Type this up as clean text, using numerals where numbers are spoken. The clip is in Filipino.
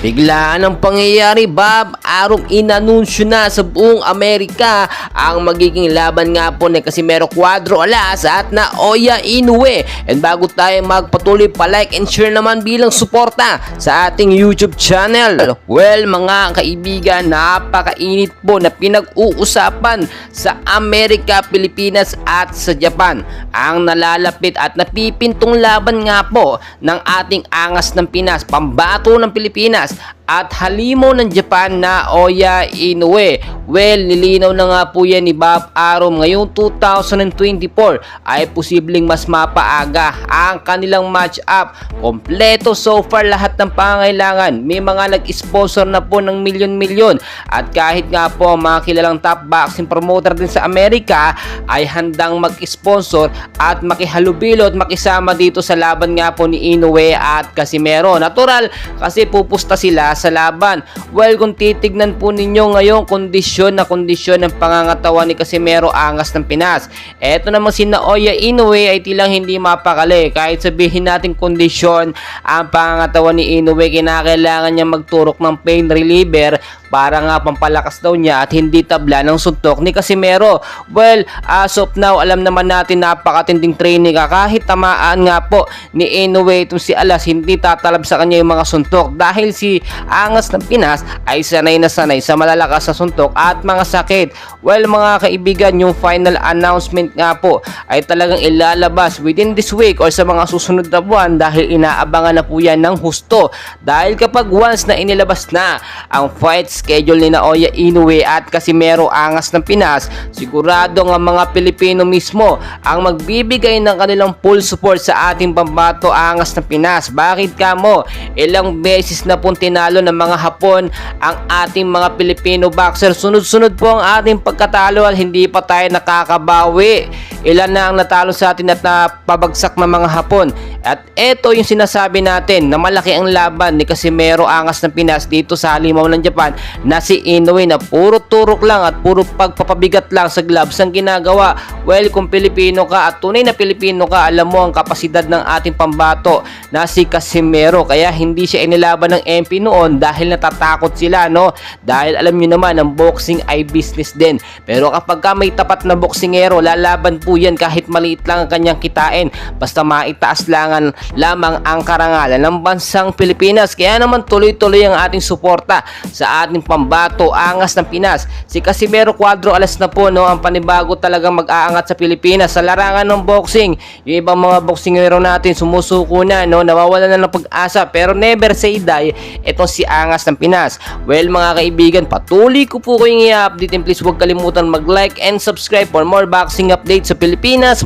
Biglaan ang pangyayari, Bob. Arum inanunsyo na sa buong Amerika ang magiging laban nga po ni Casimero Cuadro Alas at Naoya Inoue. And bago tayo magpatuloy, pa-like and share naman bilang suporta sa ating YouTube channel. Well, mga kaibigan, napakainit po na pinag-uusapan sa Amerika, Pilipinas at sa Japan ang nalalapit at napipintong laban nga po ng ating angas ng Pinas, pambato ng Pilipinas at halimo ng Japan na Naoya Inoue. Well, nilinaw na nga po yan ni Bob Arum ngayong 2024 ay posibleng mas mapaaga ang kanilang match-up. Kompleto so far lahat ng pangailangan. May mga nag-sponsor na po ng milyon-milyon at kahit nga po ang mga kilalang top boxing promoter din sa Amerika ay handang mag-sponsor at makihalubilo at makisama dito sa laban nga po ni Inoue at Casimero. Natural kasi pupusta sila sa laban. Well, kung titignan po ninyo ngayong kondisyon ng pangangatawan ni Casimero angas ng Pinas, eto namang si Naoya Inoue ay tilang hindi mapakali. Kahit sabihin natin kondisyon ang pangangatawan ni Inoue, kinakailangan niya magturok ng pain reliever para nga pampalakas daw niya at hindi tabla ng suntok ni Casimero. Well, as of now, alam naman natin napakatinding training ka. Kahit tamaan nga po ni Inoue itong si Alas, hindi tatalab sa kanya yung mga suntok dahil si angas ng Pinas ay sanay na sanay sa malalakas na suntok at mga sakit. Well, mga kaibigan, yung final announcement nga po ay talagang ilalabas within this week or sa mga susunod na buwan dahil inaabangan na po yan ng husto. Dahil kapag once na inilabas na ang fight schedule ni Naoya Inoue at Casimero angas ng Pinas, sigurado nga mga Pilipino mismo ang magbibigay ng kanilang full support sa ating pambato angas ng Pinas. Bakit kamo? Ilang beses na pong tinalo ng mga Hapon ang ating mga Pilipino boxer. Sunod-sunod po ang ating pagkatalo at hindi pa tayo nakakabawi. Ilan na ang natalo sa atin at napabagsak ng mga Hapon. At eto yung sinasabi natin na malaki ang laban ni Casimero angas ng Pinas dito sa halimaw ng Japan na si Inoue na puro turok lang at puro pagpapabigat lang sa gloves ang ginagawa. Well, kung Pilipino ka at tunay na Pilipino ka, alam mo ang kapasidad ng ating pambato na si Casimero. Kaya hindi siya inilaban ng MP noon dahil natatakot sila, no? Dahil alam nyo naman, ang boxing ay business din. Pero kapag ka may tapat na boksingero, lalaban po yan kahit maliit lang ang kanyang kitain. Basta maitaas lamang ang karangalan ng bansang Pilipinas. Kaya naman tuloy-tuloy ang ating suporta sa ating pambato angas ng Pinas. Si Casimero Cuadro Alas na po, no, ang panibago talagang mag-aangat sa Pilipinas sa larangan ng boxing. Yung ibang mga boksingero natin sumusuko na, no, nawawala na ng pag-asa, pero never say die itong si angas ng Pinas. Well, mga kaibigan, patuloy ko po kayong i-update and please huwag kalimutan mag-like and subscribe for more boxing updates sa Pilipinas.